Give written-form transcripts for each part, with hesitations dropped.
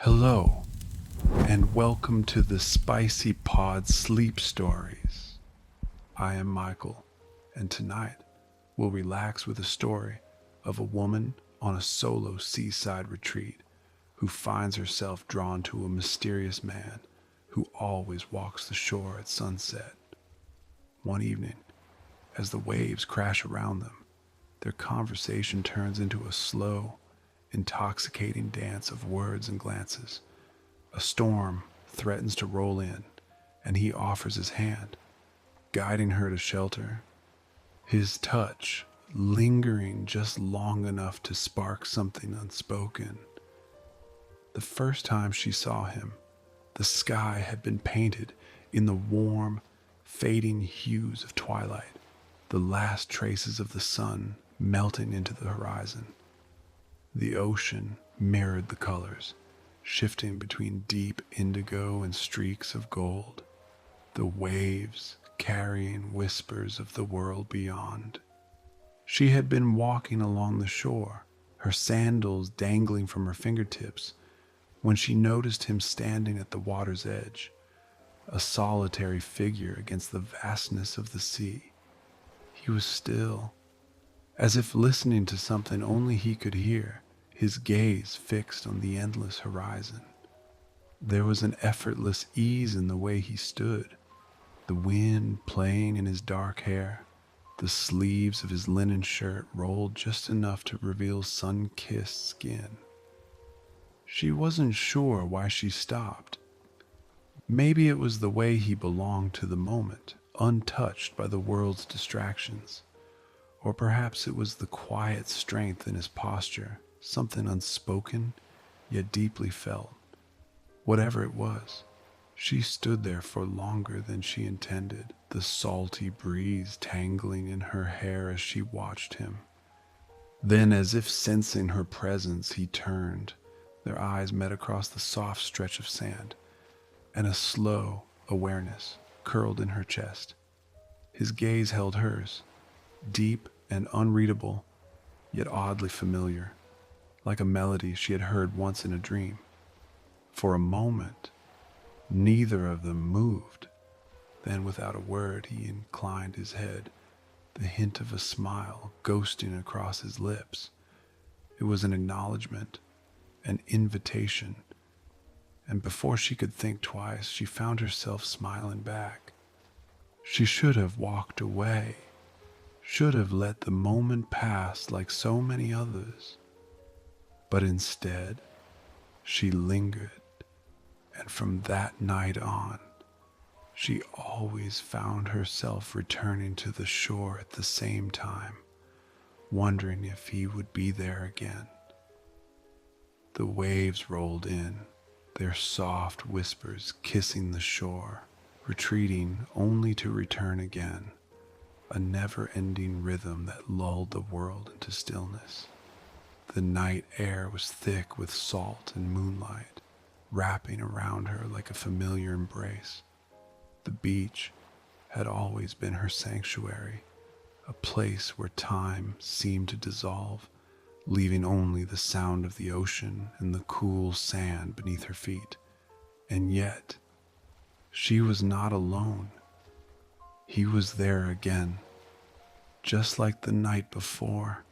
Hello, and welcome to the Spicy Pod Sleep Stories. I am Michael, and tonight we'll relax with a story of a woman on a solo seaside retreat who finds herself drawn to a mysterious man who always walks the shore at sunset. One evening, as the waves crash around them, their conversation turns into a slow, intoxicating dance of words and glances. A storm threatens to roll in, and he offers his hand, guiding her to shelter, his touch lingering just long enough to spark something unspoken. The first time she saw him, the sky had been painted in the warm, fading hues of twilight, the last traces of the sun melting into the horizon. The ocean mirrored the colors, shifting between deep indigo and streaks of gold, the waves carrying whispers of the world beyond. She had been walking along the shore, her sandals dangling from her fingertips, when she noticed him standing at the water's edge, a solitary figure against the vastness of the sea. He was still, as if listening to something only he could hear, his gaze fixed on the endless horizon. There was an effortless ease in the way he stood, the wind playing in his dark hair, the sleeves of his linen shirt rolled just enough to reveal sun-kissed skin. She wasn't sure why she stopped. Maybe it was the way he belonged to the moment, untouched by the world's distractions. Or perhaps it was the quiet strength in his posture, something unspoken, yet deeply felt. Whatever it was, she stood there for longer than she intended, the salty breeze tangling in her hair as she watched him. Then, as if sensing her presence, he turned. Their eyes met across the soft stretch of sand, and a slow awareness curled in her chest. His gaze held hers, deep and unreadable, yet oddly familiar, like a melody she had heard once in a dream. For a moment, neither of them moved. Then, without a word, he inclined his head, the hint of a smile ghosting across his lips. It was an acknowledgement, an invitation, and before she could think twice, she found herself smiling back. She should have walked away, should have let the moment pass like so many others. But instead, she lingered, and from that night on, she always found herself returning to the shore at the same time, wondering if he would be there again. The waves rolled in, their soft whispers kissing the shore, retreating only to return again, a never-ending rhythm that lulled the world into stillness. The night air was thick with salt and moonlight, wrapping around her like a familiar embrace. The beach had always been her sanctuary, a place where time seemed to dissolve, leaving only the sound of the ocean and the cool sand beneath her feet. And yet, she was not alone. He was there again, just like the night before,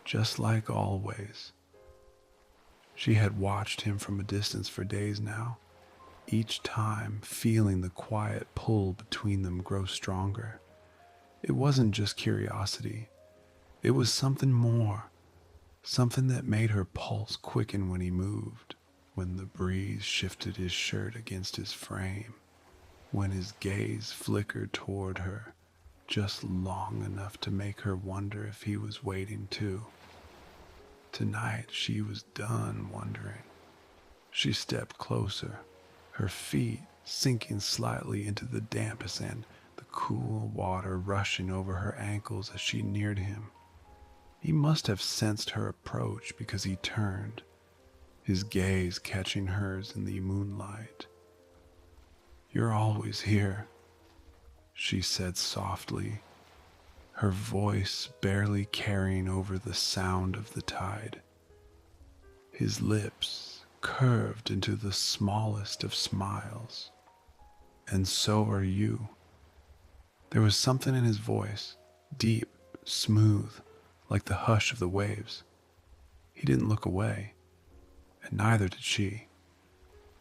just like always. She had watched him from a distance for days now, each time feeling the quiet pull between them grow stronger. It wasn't just curiosity. It was something more, something that made her pulse quicken when he moved, when the breeze shifted his shirt against his frame, when his gaze flickered toward her, just long enough to make her wonder if he was waiting too. Tonight she was done wondering. She stepped closer, her feet sinking slightly into the damp sand, the cool water rushing over her ankles as she neared him. He must have sensed her approach because he turned, his gaze catching hers in the moonlight. "You're always here," she said softly, her voice barely carrying over the sound of the tide. His lips curved into the smallest of smiles. And so are you. There was something in his voice, deep, smooth, like the hush of the waves. He didn't look away, and neither did she.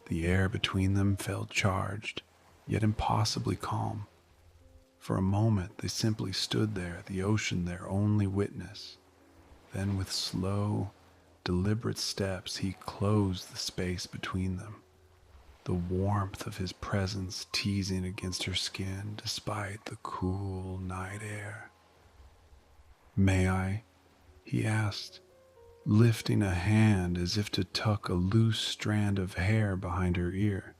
The air between them felt charged, yet impossibly calm. For a moment they simply stood there, the ocean their only witness. Then with slow, deliberate steps he closed the space between them, the warmth of his presence teasing against her skin despite the cool night air. "May I?" he asked, lifting a hand as if to tuck a loose strand of hair behind her ear.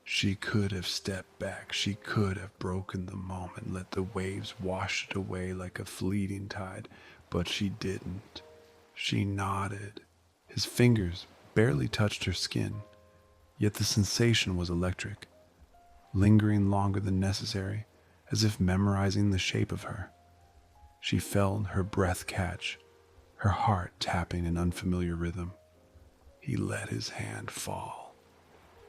She could have stepped back, she could have broken the moment, let the waves wash it away like a fleeting tide, but she didn't. She nodded. His fingers barely touched her skin, yet the sensation was electric, lingering longer than necessary, as if memorizing the shape of her. She felt her breath catch, her heart tapping in unfamiliar rhythm. He let his hand fall,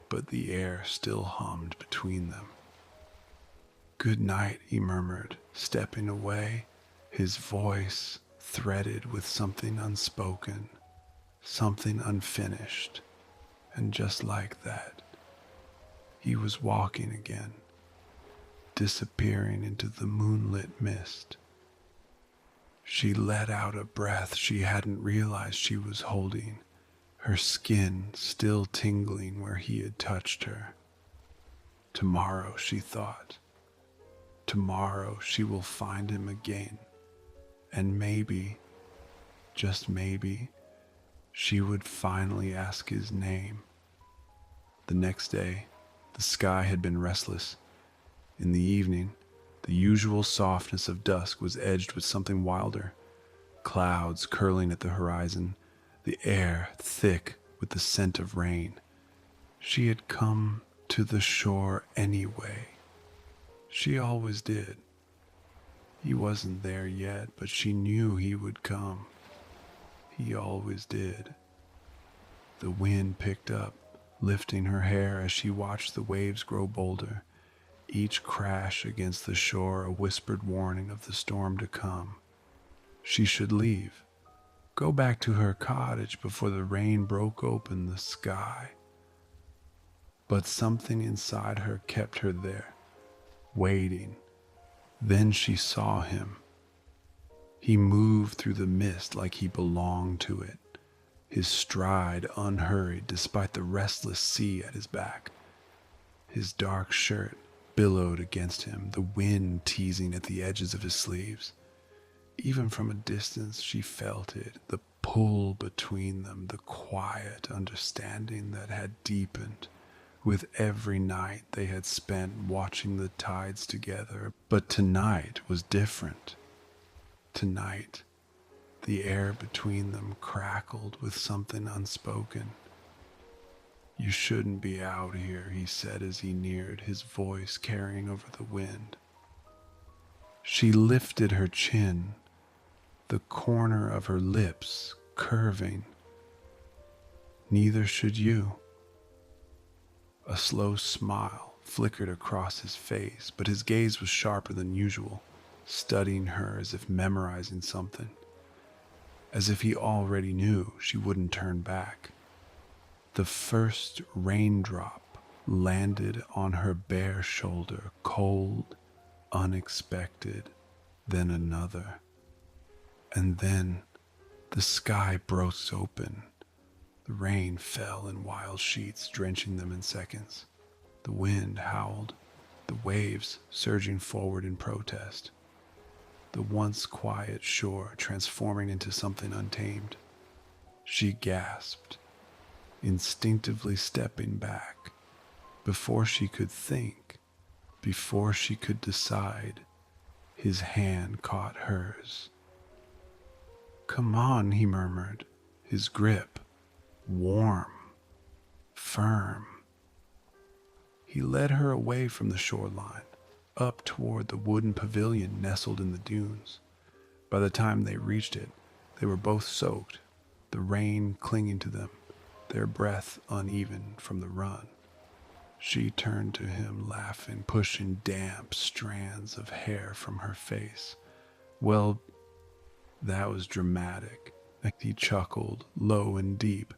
but the air still hummed between them. "Good night," he murmured, stepping away, his voice threaded with something unspoken, something unfinished. And just like that, he was walking again, disappearing into the moonlit mist. She let out a breath she hadn't realized she was holding, her skin still tingling where he had touched her. Tomorrow, she thought. Tomorrow she will find him again, and maybe, just maybe, she would finally ask his name. The next day, the sky had been restless. In the evening, the usual softness of dusk was edged with something wilder. Clouds curling at the horizon, the air thick with the scent of rain. She had come to the shore anyway. She always did. He wasn't there yet, but she knew he would come. He always did. The wind picked up, lifting her hair as she watched the waves grow bolder, each crash against the shore a whispered warning of the storm to come. She should leave, go back to her cottage before the rain broke open the sky. But something inside her kept her there, waiting. Then she saw him. He moved through the mist like he belonged to it, his stride unhurried despite the restless sea at his back. His dark shirt billowed against him, the wind teasing at the edges of his sleeves. Even from a distance she felt it, the pull between them, the quiet understanding that had deepened with every night they had spent watching the tides together. But tonight was different. Tonight, the air between them crackled with something unspoken. "You shouldn't be out here," he said as he neared, his voice carrying over the wind. She lifted her chin, the corner of her lips curving. "Neither should you." A slow smile flickered across his face, but his gaze was sharper than usual, studying her as if memorizing something, as if he already knew she wouldn't turn back. The first raindrop landed on her bare shoulder, cold, unexpected, then another. And then the sky broke open. The rain fell in wild sheets, drenching them in seconds. The wind howled, the waves surging forward in protest. The once quiet shore transforming into something untamed. She gasped, instinctively stepping back. Before she could think, before she could decide, his hand caught hers. "Come on," he murmured, his grip warm, firm. He led her away from the shoreline, up toward the wooden pavilion nestled in the dunes. By the time they reached it, they were both soaked, the rain clinging to them, their breath uneven from the run. She turned to him, laughing, pushing damp strands of hair from her face. "Well, that was dramatic." He chuckled, low and deep.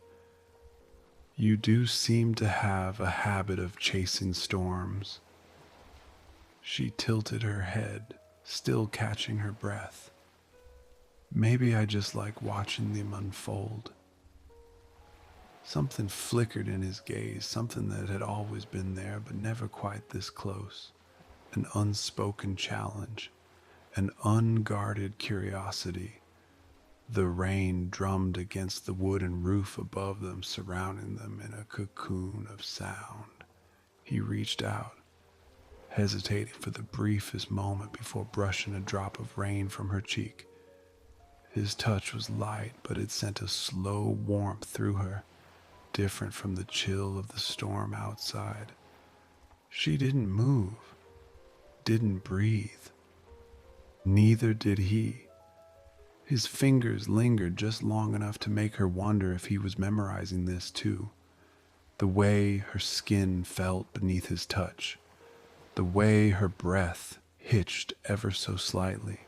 "You do seem to have a habit of chasing storms." She tilted her head, still catching her breath. "Maybe I just like watching them unfold." Something flickered in his gaze, something that had always been there, but never quite this close. An unspoken challenge, an unguarded curiosity. The rain drummed against the wooden roof above them, surrounding them in a cocoon of sound. He reached out, hesitating for the briefest moment before brushing a drop of rain from her cheek. His touch was light, but it sent a slow warmth through her, different from the chill of the storm outside. She didn't move, didn't breathe. Neither did he. His fingers lingered just long enough to make her wonder if he was memorizing this too. The way her skin felt beneath his touch. The way her breath hitched ever so slightly.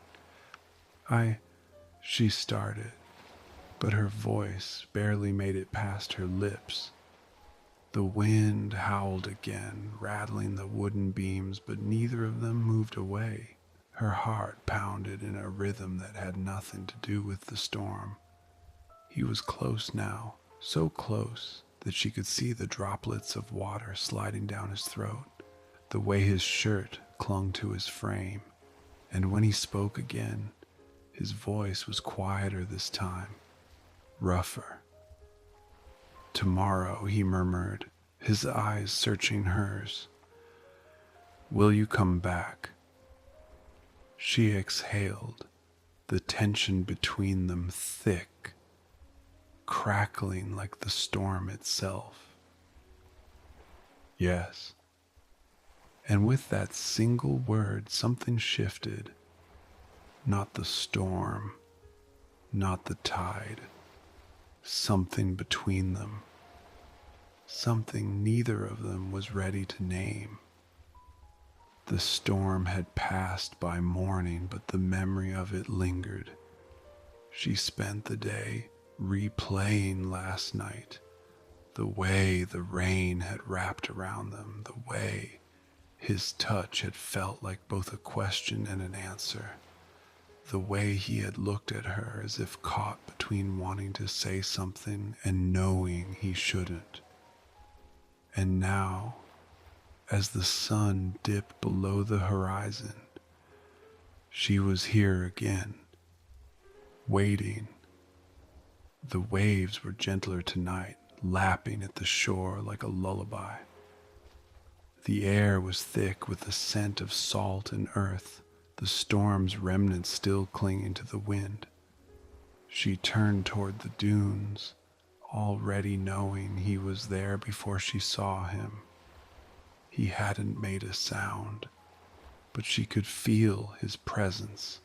She started, but her voice barely made it past her lips. The wind howled again, rattling the wooden beams, but neither of them moved away. Her heart pounded in a rhythm that had nothing to do with the storm. He was close now, so close that she could see the droplets of water sliding down his throat, the way his shirt clung to his frame. And when he spoke again, his voice was quieter this time, rougher. "Tomorrow," he murmured, his eyes searching hers. "Will you come back?" She exhaled, the tension between them thick, crackling like the storm itself. "Yes." And with that single word, something shifted. Not the storm, not the tide. Something between them. Something neither of them was ready to name. The storm had passed by morning, but the memory of it lingered. She spent the day replaying last night, the way the rain had wrapped around them, the way his touch had felt like both a question and an answer, the way he had looked at her as if caught between wanting to say something and knowing he shouldn't. And now, as the sun dipped below the horizon, she was here again, waiting. The waves were gentler tonight, lapping at the shore like a lullaby. The air was thick with the scent of salt and earth, the storm's remnants still clinging to the wind. She turned toward the dunes, already knowing he was there before she saw him. He hadn't made a sound, but she could feel his presence,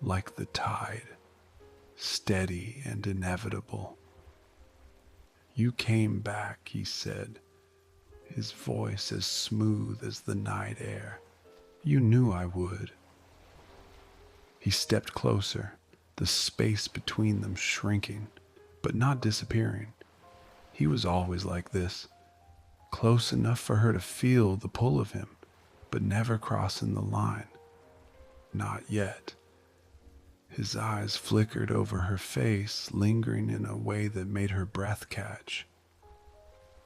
like the tide, steady and inevitable. "You came back," he said, his voice as smooth as the night air. "You knew I would." He stepped closer, the space between them shrinking, but not disappearing. He was always like this, close enough for her to feel the pull of him, but never crossing the line. Not yet. His eyes flickered over her face, lingering in a way that made her breath catch.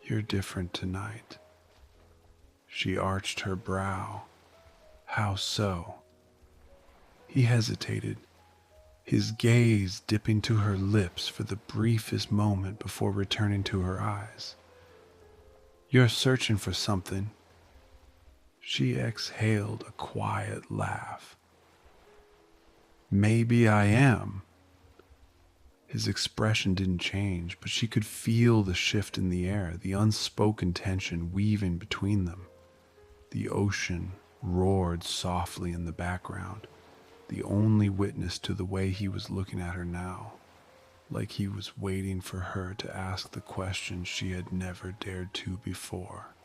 "You're different tonight." She arched her brow. "How so?" He hesitated, his gaze dipping to her lips for the briefest moment before returning to her eyes. "You're searching for something." She exhaled a quiet laugh. "Maybe I am." His expression didn't change, but she could feel the shift in the air, the unspoken tension weaving between them. The ocean roared softly in the background, the only witness to the way he was looking at her now, like he was waiting for her to ask the question she had never dared to before.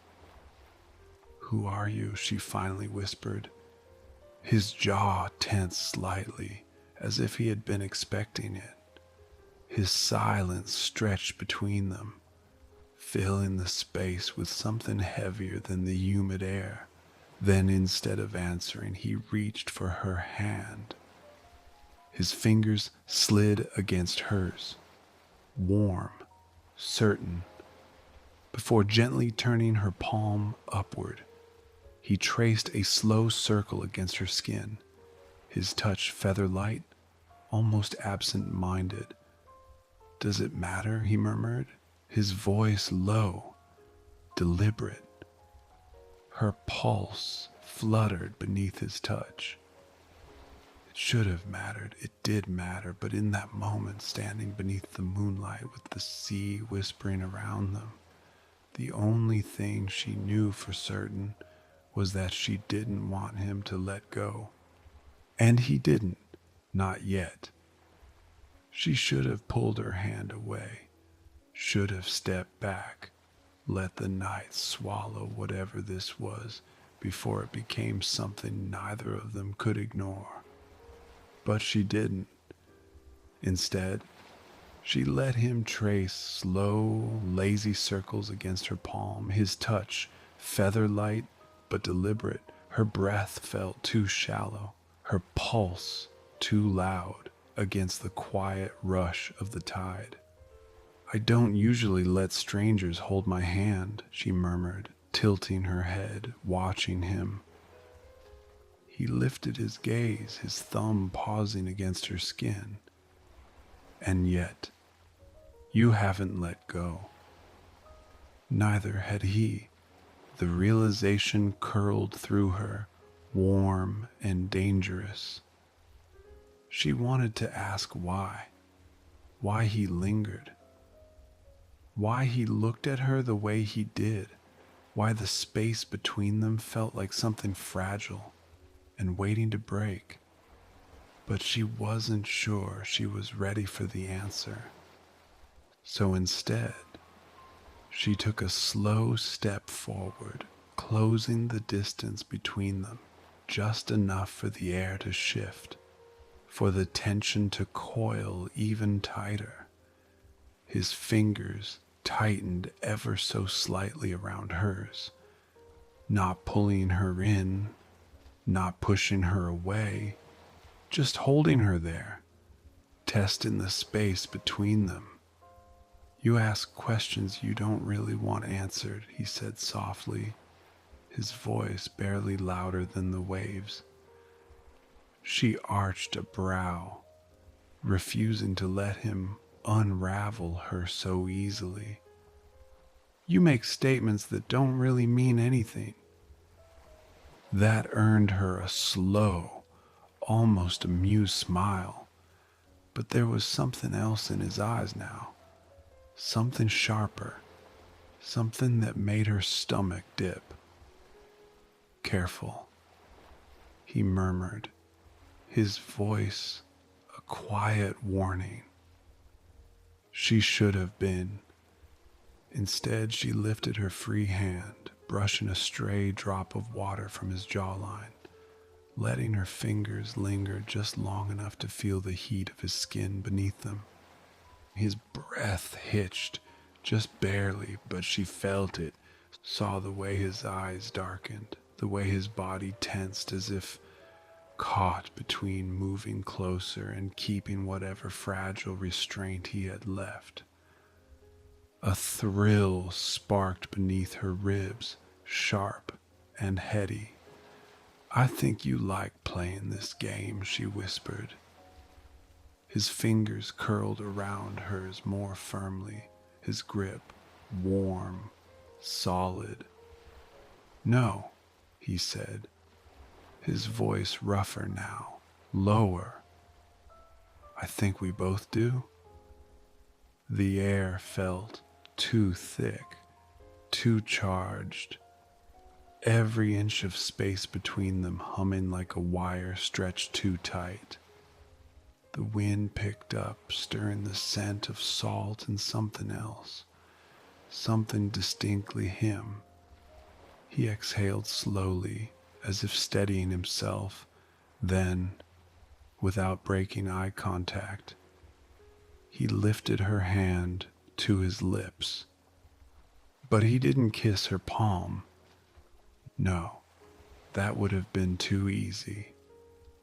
"Who are you?" she finally whispered. His jaw tensed slightly, as if he had been expecting it. His silence stretched between them, filling the space with something heavier than the humid air. Then, instead of answering, he reached for her hand. His fingers slid against hers, warm, certain. Before gently turning her palm upward, he traced a slow circle against her skin, his touch feather-light, almost absent-minded. "Does it matter?" he murmured, his voice low, deliberate. Her pulse fluttered beneath his touch. It should have mattered. It did matter, but in that moment, standing beneath the moonlight with the sea whispering around them, the only thing she knew for certain was that she didn't want him to let go. And he didn't, not yet. She should have pulled her hand away, should have stepped back, let the night swallow whatever this was before it became something neither of them could ignore. But she didn't. Instead, she let him trace slow, lazy circles against her palm, his touch feather-light but deliberate. Her breath felt too shallow, her pulse too loud against the quiet rush of the tide. "I don't usually let strangers hold my hand," she murmured, tilting her head, watching him. He lifted his gaze, his thumb pausing against her skin. "And yet, you haven't let go." Neither had he. The realization curled through her, warm and dangerous. She wanted to ask why he lingered, why he looked at her the way he did, why the space between them felt like something fragile and waiting to break. But she wasn't sure she was ready for the answer. So instead, she took a slow step forward, closing the distance between them, just enough for the air to shift, for the tension to coil even tighter. His fingers tightened ever so slightly around hers, not pulling her in, not pushing her away, just holding her there, testing the space between them. "You ask questions you don't really want answered," he said softly, his voice barely louder than the waves. She arched a brow, refusing to let him unravel her so easily. "You make statements that don't really mean anything." That earned her a slow, almost amused smile, but there was something else in his eyes now. Something sharper, something that made her stomach dip. "Careful," he murmured, his voice a quiet warning. She should have been. Instead, she lifted her free hand, brushing a stray drop of water from his jawline, letting her fingers linger just long enough to feel the heat of his skin beneath them. His breath hitched, just barely, but she felt it, saw the way his eyes darkened, the way his body tensed as if caught between moving closer and keeping whatever fragile restraint he had left. A thrill sparked beneath her ribs, sharp and heady. "I think you like playing this game," she whispered. His fingers curled around hers more firmly, his grip warm, solid. "No," he said, his voice rougher now, lower. "I think we both do." The air felt too thick, too charged, every inch of space between them humming like a wire stretched too tight. The wind picked up, stirring the scent of salt and something else, something distinctly him. He exhaled slowly, as if steadying himself, then, without breaking eye contact, he lifted her hand to his lips. But he didn't kiss her palm. No, that would have been too easy.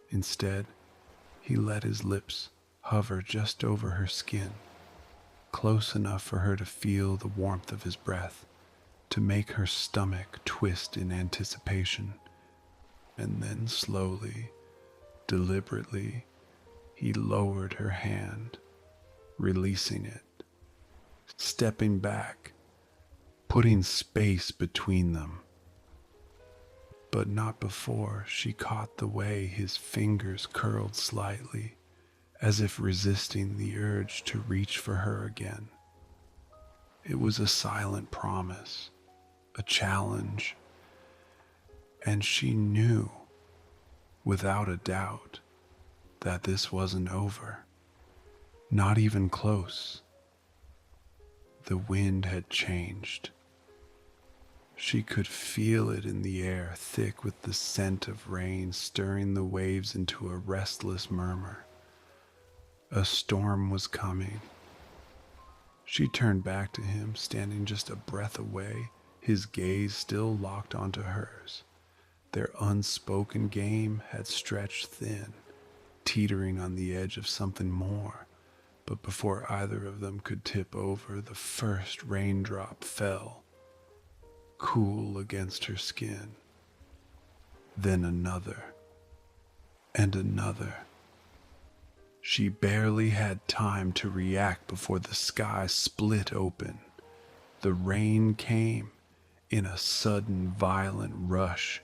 Instead, he let his lips hover just over her skin, close enough for her to feel the warmth of his breath, to make her stomach twist in anticipation. And then slowly, deliberately, he lowered her hand, releasing it, stepping back, putting space between them. But not before she caught the way his fingers curled slightly, as if resisting the urge to reach for her again. It was a silent promise, a challenge, and she knew, without a doubt, that this wasn't over. Not even close. The wind had changed. She could feel it in the air, thick with the scent of rain, stirring the waves into a restless murmur. A storm was coming. She turned back to him, standing just a breath away, his gaze still locked onto hers. Their unspoken game had stretched thin, teetering on the edge of something more. But before either of them could tip over, the first raindrop fell, cool against her skin. Then another, and another. She barely had time to react before the sky split open. The rain came in a sudden, violent rush,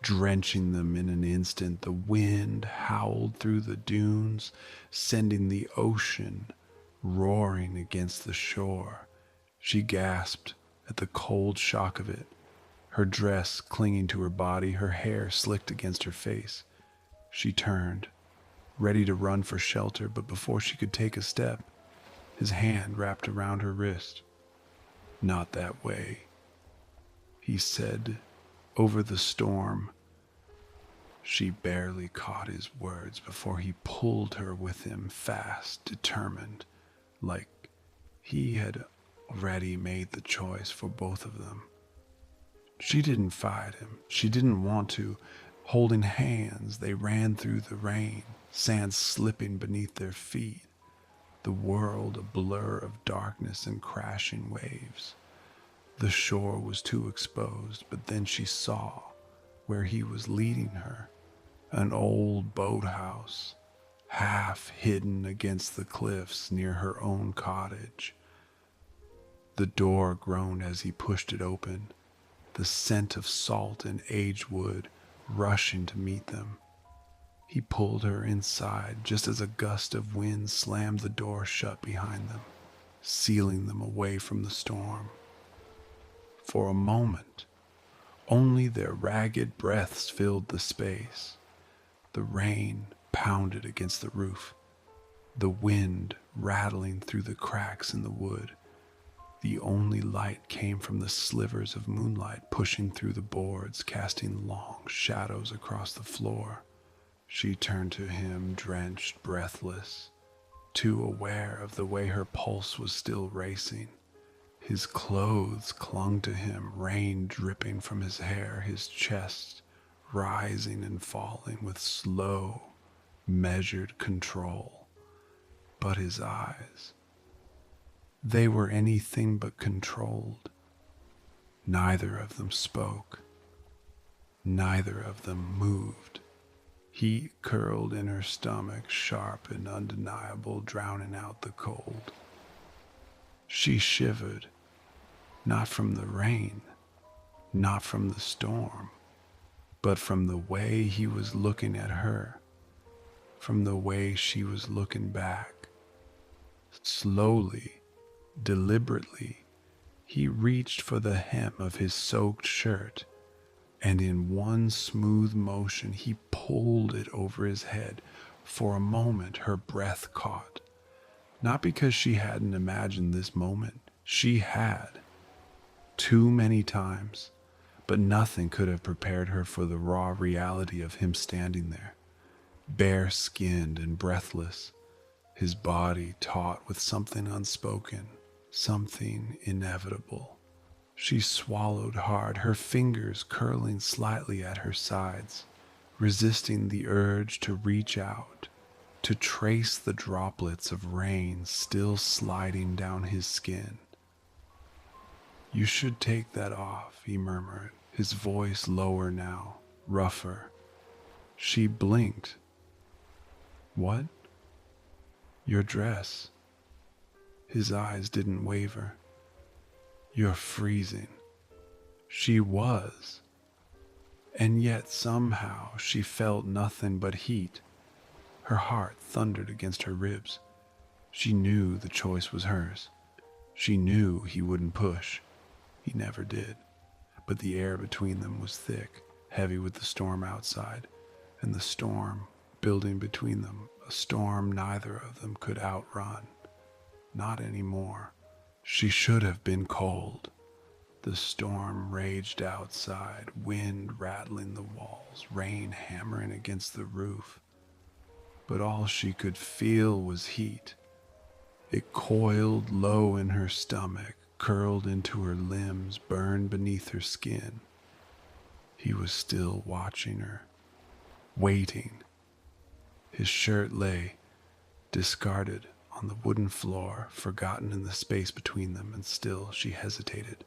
drenching them in an instant. The wind howled through the dunes, sending the ocean roaring against the shore. She gasped at the cold shock of it, her dress clinging to her body, her hair slicked against her face. She turned, ready to run for shelter, but before she could take a step, his hand wrapped around her wrist. "Not that way," he said over the storm. She barely caught his words before he pulled her with him, fast, determined, like he had already made the choice for both of them. She didn't fight him. She didn't want to. Holding hands, they ran through the rain, sand slipping beneath their feet, the world a blur of darkness and crashing waves. The shore was too exposed, but then she saw where he was leading her, an old boathouse, half hidden against the cliffs near her own cottage. The door groaned as he pushed it open, the scent of salt and aged wood rushing to meet them. He pulled her inside just as a gust of wind slammed the door shut behind them, sealing them away from the storm. For a moment, only their ragged breaths filled the space. The rain pounded against the roof, the wind rattling through the cracks in the wood. The only light came from the slivers of moonlight pushing through the boards, casting long shadows across the floor. She turned to him, drenched, breathless, too aware of the way her pulse was still racing. His clothes clung to him, rain dripping from his hair, his chest rising and falling with slow, measured control. But his eyes, they were anything but controlled. Neither of them spoke. Neither of them moved. Heat curled in her stomach, sharp and undeniable, drowning out the cold. She shivered, not from the rain, not from the storm, but from the way he was looking at her, from the way she was looking back. Slowly, deliberately, he reached for the hem of his soaked shirt, and in one smooth motion he pulled it over his head, For a moment, her breath caught. Not because she hadn't imagined this moment. She had, too many times, but nothing could have prepared her for the raw reality of him standing there, bare-skinned and breathless, his body taut with something unspoken, something inevitable. She swallowed hard, her fingers curling slightly at her sides, resisting the urge to reach out, to trace the droplets of rain still sliding down his skin. "You should take that off," he murmured, his voice lower now, rougher. She blinked. "What?" "Your dress." His eyes didn't waver. "You're freezing." She was. And yet somehow she felt nothing but heat. Her heart thundered against her ribs. She knew the choice was hers. She knew he wouldn't push. He never did. But the air between them was thick, heavy with the storm outside, and the storm building between them, a storm neither of them could outrun. Not anymore. She should have been cold. The storm raged outside, wind rattling the walls, rain hammering against the roof. But all she could feel was heat. It coiled low in her stomach, curled into her limbs, burned beneath her skin. He was still watching her, waiting. His shirt lay, discarded, on the wooden floor, forgotten in the space between them, and still she hesitated,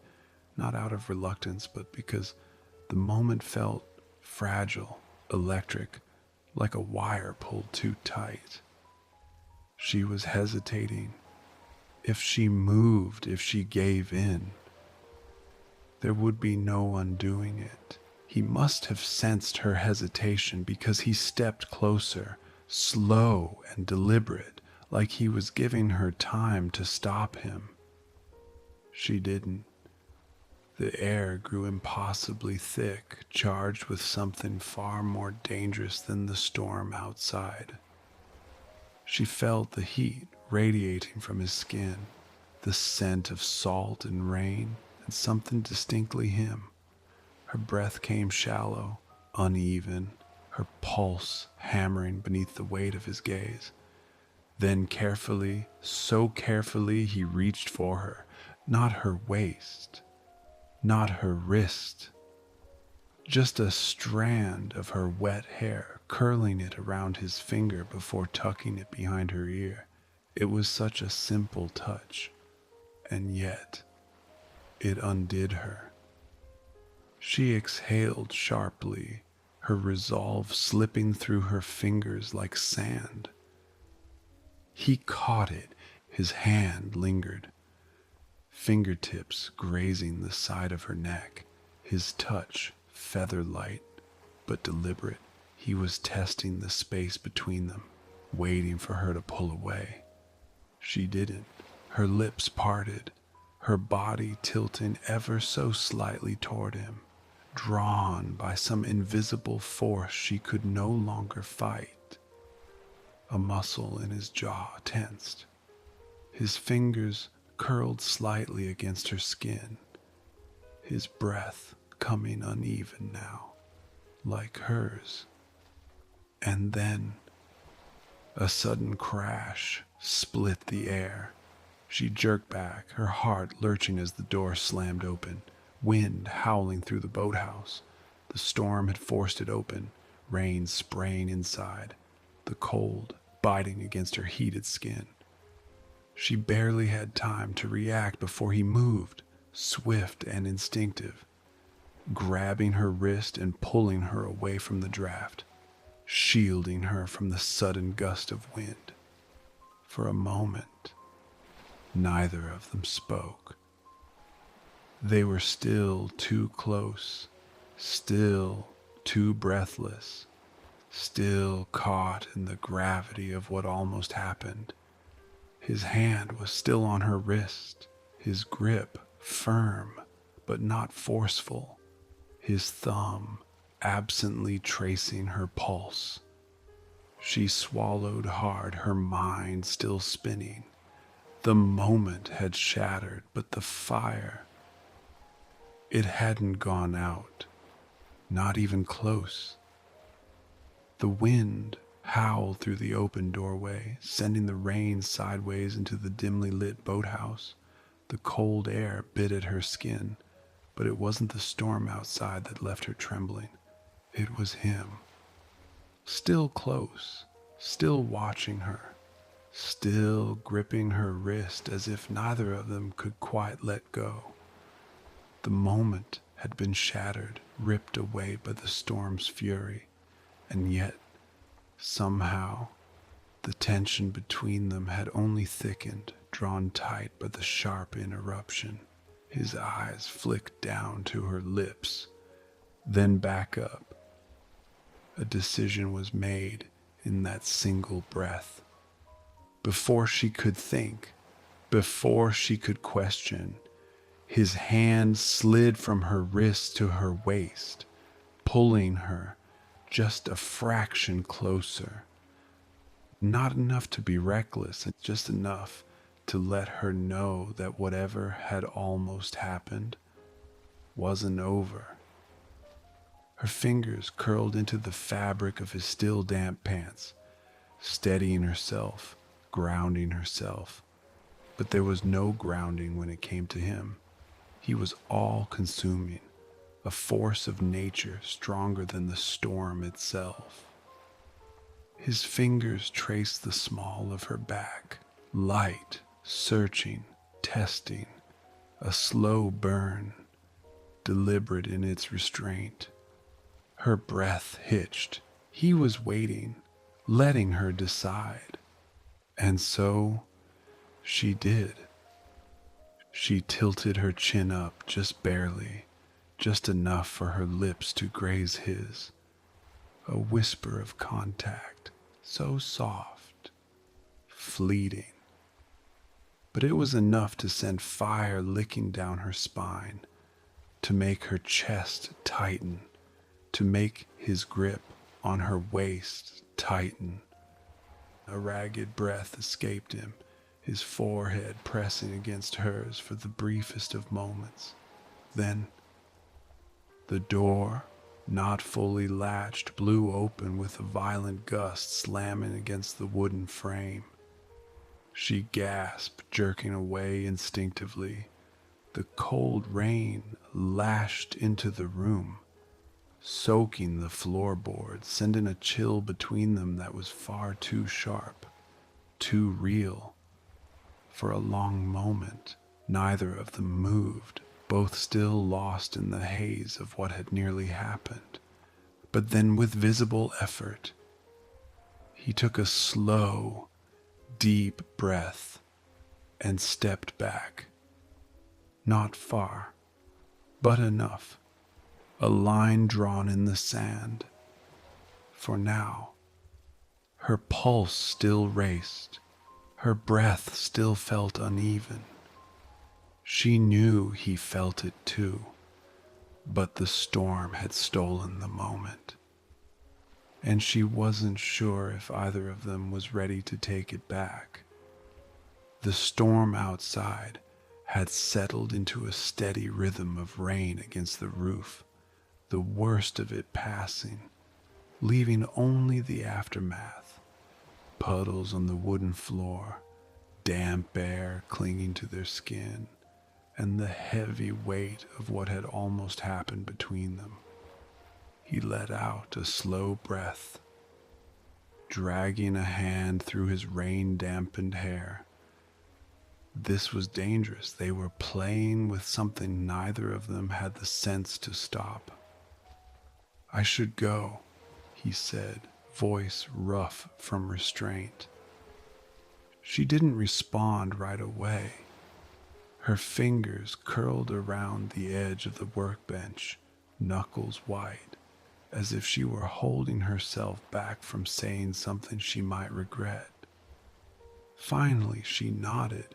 not out of reluctance, but because the moment felt fragile, electric, like a wire pulled too tight. She was hesitating. If she moved, if she gave in, there would be no undoing it. He must have sensed her hesitation because he stepped closer, slow and deliberate, like he was giving her time to stop him. She didn't. The air grew impossibly thick, charged with something far more dangerous than the storm outside. She felt the heat radiating from his skin, the scent of salt and rain, and something distinctly him. Her breath came shallow, uneven, her pulse hammering beneath the weight of his gaze. Then carefully, so carefully, he reached for her, not her waist, not her wrist, just a strand of her wet hair, curling it around his finger before tucking it behind her ear. It was such a simple touch, and yet it undid her. She exhaled sharply, her resolve slipping through her fingers like sand. He caught it, his hand lingered, fingertips grazing the side of her neck, his touch feather light but deliberate. He was testing the space between them, waiting for her to pull away. She didn't. Her lips parted, her body tilting ever so slightly toward him, drawn by some invisible force she could no longer fight. A muscle in his jaw tensed. His fingers curled slightly against her skin, his breath coming uneven now, like hers. And then a sudden crash split the air. She jerked back, her heart lurching as the door slammed open, wind howling through the boathouse. The storm had forced it open, rain spraying inside, the cold biting against her heated skin. She barely had time to react before he moved, swift and instinctive, grabbing her wrist and pulling her away from the draft, shielding her from the sudden gust of wind. For a moment, neither of them spoke. They were still too close, still too breathless, still caught in the gravity of what almost happened. His hand was still on her wrist, his grip firm but not forceful, his thumb absently tracing her pulse. She swallowed hard, her mind still spinning. The moment had shattered, but the fire, it hadn't gone out, not even close. The wind howled through the open doorway, sending the rain sideways into the dimly lit boathouse. The cold air bit at her skin, but it wasn't the storm outside that left her trembling. It was him, still close, still watching her, still gripping her wrist as if neither of them could quite let go. The moment had been shattered, ripped away by the storm's fury, and yet, somehow, the tension between them had only thickened, drawn tight by the sharp interruption. His eyes flicked down to her lips, then back up. A decision was made in that single breath. Before she could think, before she could question, his hand slid from her wrist to her waist, pulling her just a fraction closer. Not enough to be reckless, just enough to let her know that whatever had almost happened wasn't over. Her fingers curled into the fabric of his still damp pants, steadying herself, grounding herself. But there was no grounding when it came to him. He was all-consuming, a force of nature stronger than the storm itself. His fingers traced the small of her back, light, searching, testing, a slow burn, deliberate in its restraint. Her breath hitched. He was waiting, letting her decide. And so she did. She tilted her chin up just barely, just enough for her lips to graze his. A whisper of contact, so soft, fleeting. But it was enough to send fire licking down her spine, to make her chest tighten, to make his grip on her waist tighten. A ragged breath escaped him, his forehead pressing against hers for the briefest of moments. Then, the door, not fully latched, blew open with a violent gust slamming against the wooden frame. She gasped, jerking away instinctively. The cold rain lashed into the room, soaking the floorboards, sending a chill between them that was far too sharp, too real. For a long moment, neither of them moved, both still lost in the haze of what had nearly happened. But then, with visible effort, he took a slow, deep breath and stepped back. Not far, but enough. A line drawn in the sand. For now, her pulse still raced. Her breath still felt uneven. She knew he felt it too, but the storm had stolen the moment. And she wasn't sure if either of them was ready to take it back. The storm outside had settled into a steady rhythm of rain against the roof, the worst of it passing, leaving only the aftermath. Puddles on the wooden floor, damp air clinging to their skin, and the heavy weight of what had almost happened between them. He let out a slow breath, dragging a hand through his rain-dampened hair. This was dangerous. They were playing with something neither of them had the sense to stop. "I should go," he said, voice rough from restraint. She didn't respond right away. Her fingers curled around the edge of the workbench, knuckles white, as if she were holding herself back from saying something she might regret. Finally, she nodded.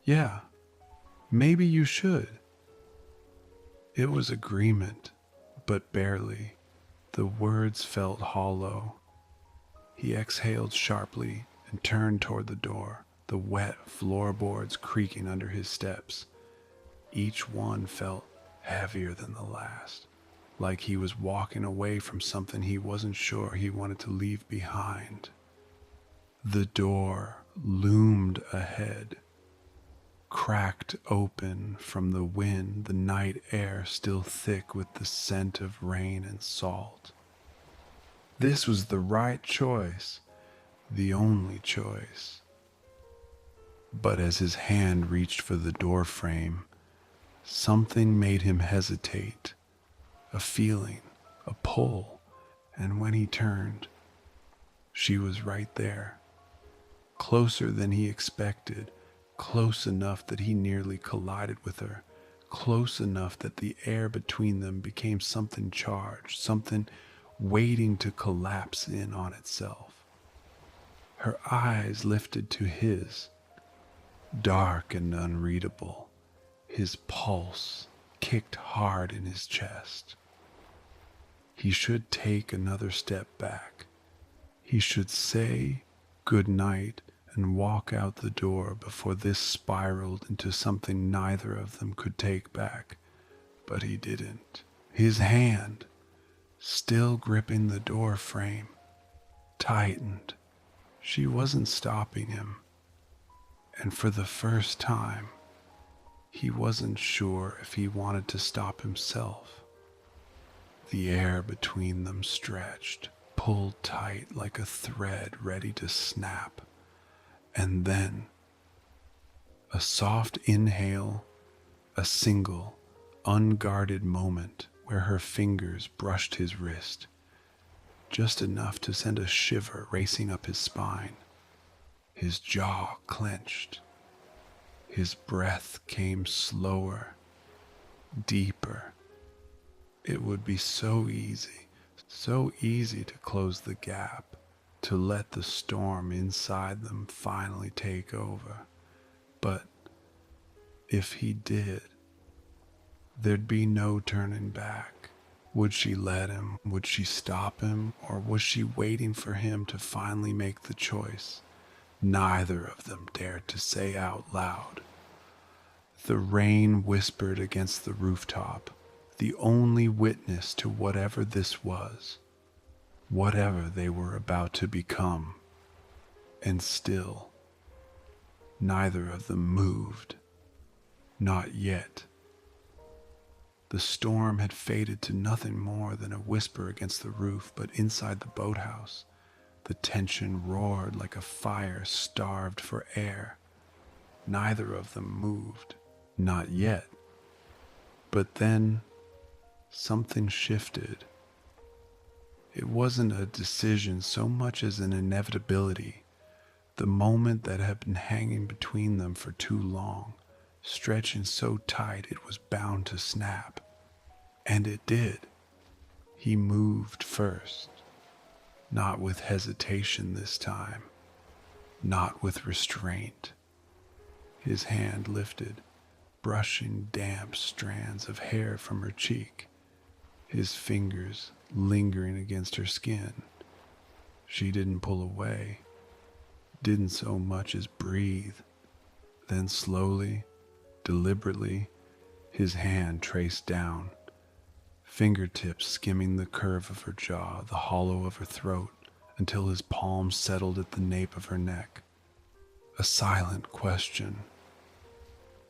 "Yeah, maybe you should." It was agreement, but barely. The words felt hollow. He exhaled sharply and turned toward the door, the wet floorboards creaking under his steps. Each one felt heavier than the last, like he was walking away from something he wasn't sure he wanted to leave behind. The door loomed ahead, cracked open from the wind, the night air still thick with the scent of rain and salt. This was the right choice, the only choice. But as his hand reached for the door frame, something made him hesitate, a feeling, a pull, and when he turned, she was right there, closer than he expected, close enough that he nearly collided with her, close enough that the air between them became something charged, something waiting to collapse in on itself. Her eyes lifted to his, dark and unreadable. His pulse kicked hard in his chest. He should take another step back. He should say good night and walk out the door before this spiraled into something neither of them could take back. But he didn't. His hand, still gripping the door frame, tightened. She wasn't stopping him. And for the first time, he wasn't sure if he wanted to stop himself. The air between them stretched, pulled tight like a thread ready to snap. And then, a soft inhale, a single, unguarded moment where her fingers brushed his wrist, just enough to send a shiver racing up his spine. His jaw clenched. His breath came slower, deeper. It would be so easy to close the gap, to let the storm inside them finally take over. But if he did, there'd be no turning back. Would she let him? Would she stop him? Or was she waiting for him to finally make the choice? Neither of them dared to say out loud. The rain whispered against the rooftop, the only witness to whatever this was, whatever they were about to become. And still, neither of them moved. Not yet. The storm had faded to nothing more than a whisper against the roof, but inside the boathouse, the tension roared like a fire starved for air. Neither of them moved. Not yet. But then, something shifted. It wasn't a decision so much as an inevitability. The moment that had been hanging between them for too long, stretching so tight it was bound to snap. And it did. He moved first. Not with hesitation this time. Not with restraint. His hand lifted, brushing damp strands of hair from her cheek, his fingers lingering against her skin. She didn't pull away, didn't so much as breathe. Then slowly, deliberately, his hand traced down, fingertips skimming the curve of her jaw, the hollow of her throat, until his palm settled at the nape of her neck. A silent question.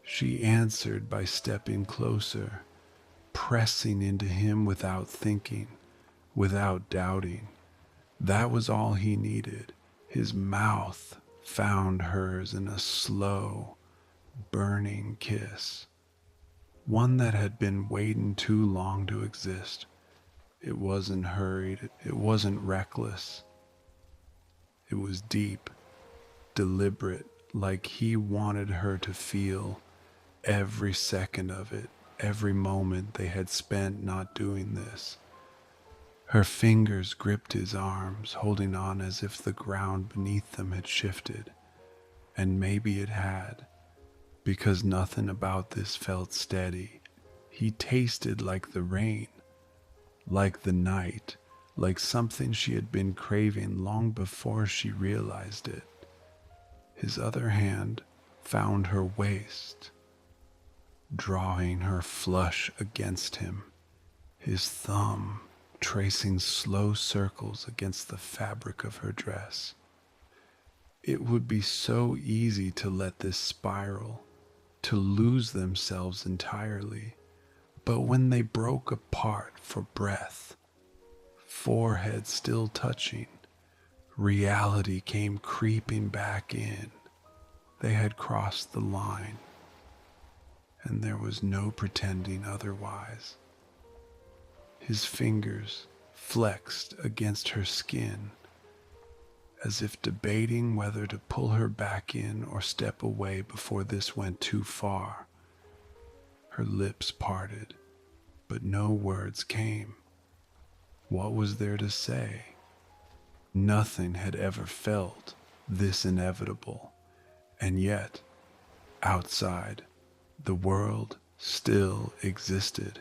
She answered by stepping closer, pressing into him without thinking, without doubting. That was all he needed. His mouth found hers in a slow, burning kiss. One that had been waiting too long to exist. It wasn't hurried, it wasn't reckless. It was deep, deliberate, like he wanted her to feel every second of it, every moment they had spent not doing this. Her fingers gripped his arms, holding on as if the ground beneath them had shifted. And maybe it had, because nothing about this felt steady. He tasted like the rain, like the night, like something she had been craving long before she realized it. His other hand found her waist, drawing her flush against him, his thumb tracing slow circles against the fabric of her dress. It would be so easy to let this spiral, to lose themselves entirely. But when they broke apart for breath, forehead still touching, reality came creeping back in. They had crossed the line, and there was no pretending otherwise. His fingers flexed against her skin, as if debating whether to pull her back in or step away before this went too far. Her lips parted, but no words came. What was there to say? Nothing had ever felt this inevitable, and yet, outside, the world still existed.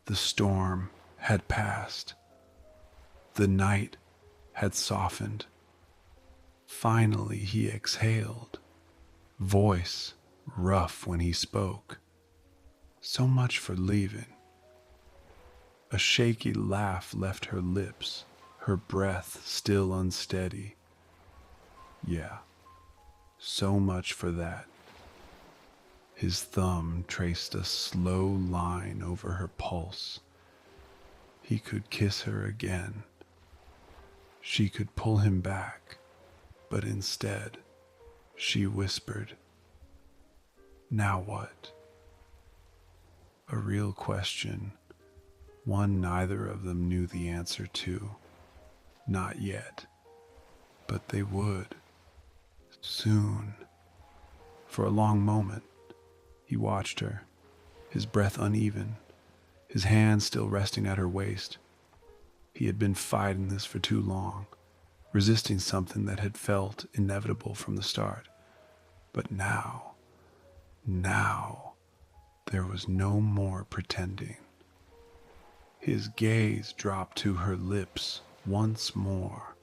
The storm had passed. The night had softened. Finally he exhaled, voice rough when he spoke. So much for leaving. A shaky laugh left her lips, her breath still unsteady. Yeah, so much for that. His thumb traced a slow line over her pulse. He could kiss her again. She could pull him back, but instead, she whispered, "Now what?" A real question, one neither of them knew the answer to. Not yet, but they would. Soon. For a long moment, he watched her, his breath uneven, his hand still resting at her waist. He had been fighting this for too long, resisting something that had felt inevitable from the start. But now, there was no more pretending. His gaze dropped to her lips once more,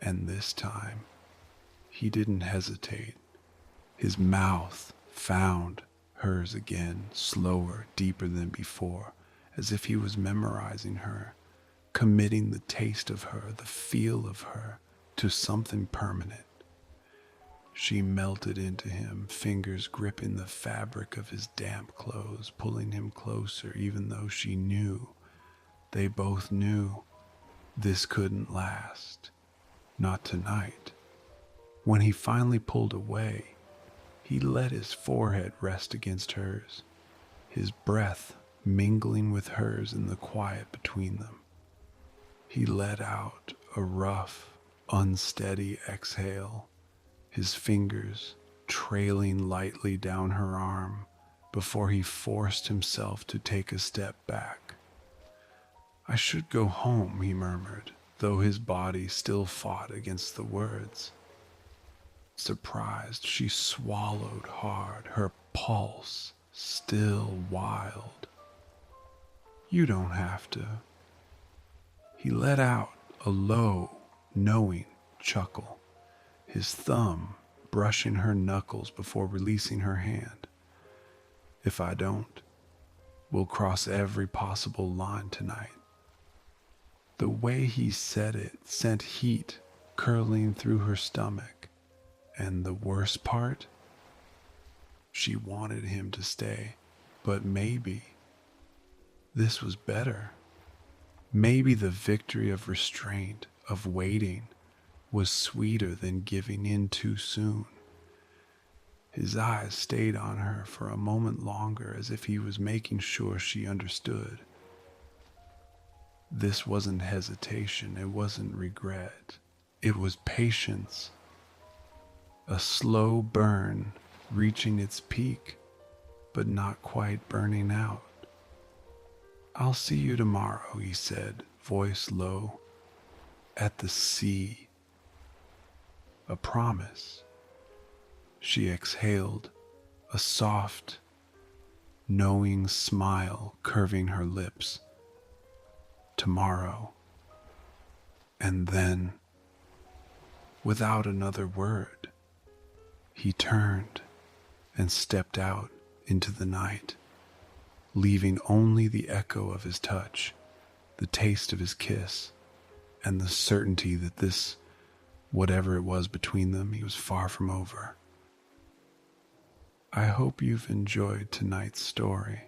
and this time, he didn't hesitate. His mouth found hers again, slower, deeper than before, as if he was memorizing her, committing the taste of her, the feel of her, to something permanent. She melted into him, fingers gripping the fabric of his damp clothes, pulling him closer, even though she knew, they both knew, this couldn't last. Not tonight. When he finally pulled away, he let his forehead rest against hers, his breath mingling with hers in the quiet between them. He let out a rough, unsteady exhale, his fingers trailing lightly down her arm before he forced himself to take a step back. "I should go home," he murmured, though his body still fought against the words. Surprised, she swallowed hard, her pulse still wild. "You don't have to." He let out a low, knowing chuckle, his thumb brushing her knuckles before releasing her hand. "If I don't, we'll cross every possible line tonight." The way he said it sent heat curling through her stomach. And the worst part? She wanted him to stay, but maybe this was better. Maybe the victory of restraint, of waiting, was sweeter than giving in too soon. His eyes stayed on her for a moment longer, as if he was making sure she understood. This wasn't hesitation, it wasn't regret. It was patience. A slow burn reaching its peak, but not quite burning out. "I'll see you tomorrow," he said, voice low, "at the sea." A promise. She exhaled, a soft, knowing smile curving her lips. tomorrow. And then, without another word, he turned and stepped out into the night, leaving only the echo of his touch, the taste of his kiss, and the certainty that this, whatever it was between them, he was far from over. I hope you've enjoyed tonight's story.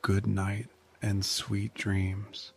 Good night and sweet dreams.